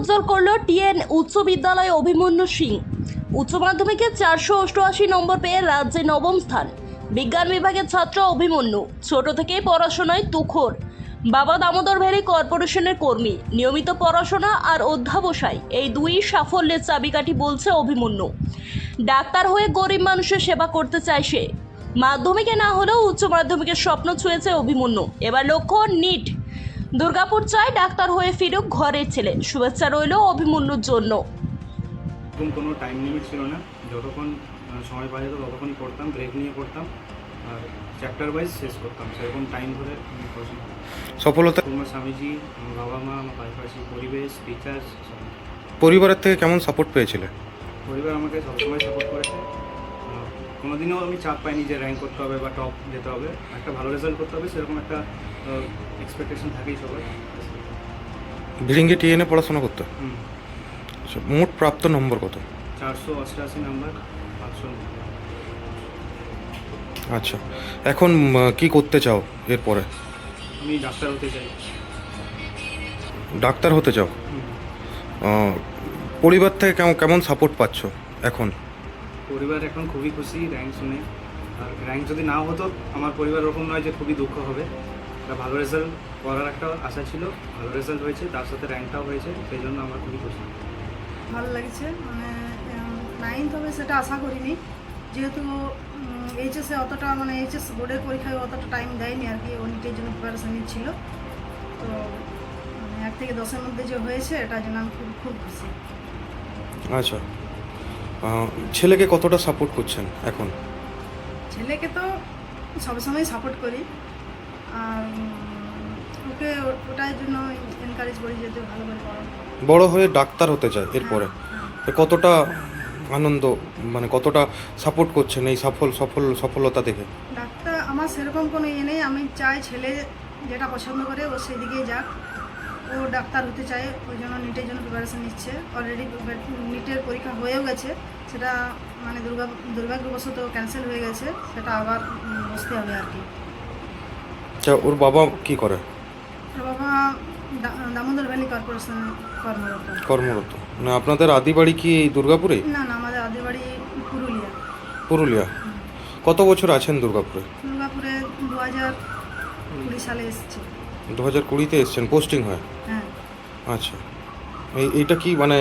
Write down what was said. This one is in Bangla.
উজ্জ্বল করল টিএন উচ্চ বিদ্যালয় অভিমন্যু সিং। উচ্চ মাধ্যমিকে 488 নম্বর পেয়ে রাজ্যে নবম স্থান। বিজ্ঞান বিভাগের ছাত্র অভিমন্যু ছোট থেকেই পড়াশোনায় তুখোড়। বাবা দামোদর ভ্যালি কর্পোরেশনের কর্মী। নিয়মিত পড়াশোনা আর অধ্যাবসায় এই দুই সাফল্যের চাবিকাঠি বলছে অভিমন্যু। ডাক্তার হয়ে গরিব মানুষের সেবা করতে চায় সে। মাধ্যমিকে না হলেও উচ্চ মাধ্যমিকের স্বপ্ন ছুঁয়েছে অভিমন্যু। এবার লক্ষ্য নিট। দুর্গাপুর চায় ডাক্তার হয়ে ফিরুক ঘরের ছেলে। শুভেচ্ছা রইল অভিমন্যুর জন্য। এরকম কোনো টাইম লিমিট ছিল না, যতক্ষণ সময় পাওয়া যেত ততক্ষণই পড়তাম, ব্রেক নিয়ে পড়তাম আর চ্যাপ্টার ওয়াইজ শেষ করতাম। সেরকম টাইম ধরে আমি পড়াশোনা সফলতা আমার স্বামীজি, আমার বাবা মা, আমার পাশাপাশি পরিবেশ, টিচার্স, পরিবারের থেকে কেমন সাপোর্ট পেয়েছিলে? পরিবার আমাকে সবসময় সাপোর্ট করেছে। কোনোদিনও আমি চাপ পাইনি যে র্যাঙ্ক করতে হবে বা টপ যেতে হবে, একটা ভালো রেজাল্ট করতে হবে, সেরকম একটা এক্সপেকটেশন থাকেই সবার। ভিরিঙ্গে টিএনএ পড়াশোনা করতে? হুম, আচ্ছা, মোট প্রাপ্ত নম্বর কত? 488 নাম্বার, 500 নম্বর। আচ্ছা, এখন কি করতে চাও এরপরে? আমি ডাক্তার হতে চাই। ডাক্তার হতে চাও? হুম। পরিবার থেকে কেমন সাপোর্ট পাচ্ছ এখন? পরিবার এখন খুবই খুশি র্যাঙ্ক শুনে। আর র্যাঙ্ক যদি না হতো আমার পরিবার ওরকম নয় যে খুবই দুঃখ হবে। একটা ভালো রেজাল্ট করার একটা আশা ছিল, ভালো রেজাল্ট হয়েছে, তার সাথে র্যাঙ্কটাও হয়েছে, সেই জন্য আমার খুবই খুশি। ভালো লাগছে, মানে 9th হবে সেটা আশা করিনি, যেহেতু এইচএসে অতটা মানে এইচএস বোর্ডের পরীক্ষায় অতটা টাইম দেয়নি আর কি, ও নিটের জন্য প্রিপারেশন নিচ্ছিল। তো মানে 1 থেকে 10-এর মধ্যে যে হয়েছে এটার জন্য আমি খুব খুশি। আচ্ছা, ছেলেকে কতটা সাপোর্ট করছেন এখন? ছেলেকে তো সবসময় সাপোর্ট করি, আর ওকে ওটার জন্য এনকারেজ করি যে তুই ভালো করে পড়ো। বড় হয়ে ডাক্তার হতে চায় এরপরে, হ্যাঁ। কতটা আনন্দ, মানে কতটা সাপোর্ট করছেন এই সফলতা দেখে? ডাক্তার আমার সেরকম কোনো ইয়ে নেই, আমি চাই ছেলে যেটা পছন্দ করে ও সেদিকেই যাক। ও ডাক্তার হতে চায়, ওই জন্য নিটের জন্য প্রিপারেশন নিচ্ছে। অলরেডি নিটের পরীক্ষা হয়েও গেছে, সেটা মানে দুর্ভাগ্যবশত ক্যান্সেল হয়ে গেছে, সেটা আবার বসতে হবে আর কি। আচ্ছা, ওর বাবা কি করে? ওর বাবা দামোদর ভ্যালি কর্পোরেশনে কর্মরত। না, আপনাদের আদি বাড়ি কি এই দুর্গাপুরেই? না, আমাদের আদি বাড়ি পুরুলিয়া। পুরুলিয়া। কত বছর আছেন দুর্গাপুরে? দুর্গাপুরে 2020 সালে এসেছি। 2020-তে এসছেন পোস্টিং হয়? হ্যাঁ। আচ্ছা, এইটা কি মানে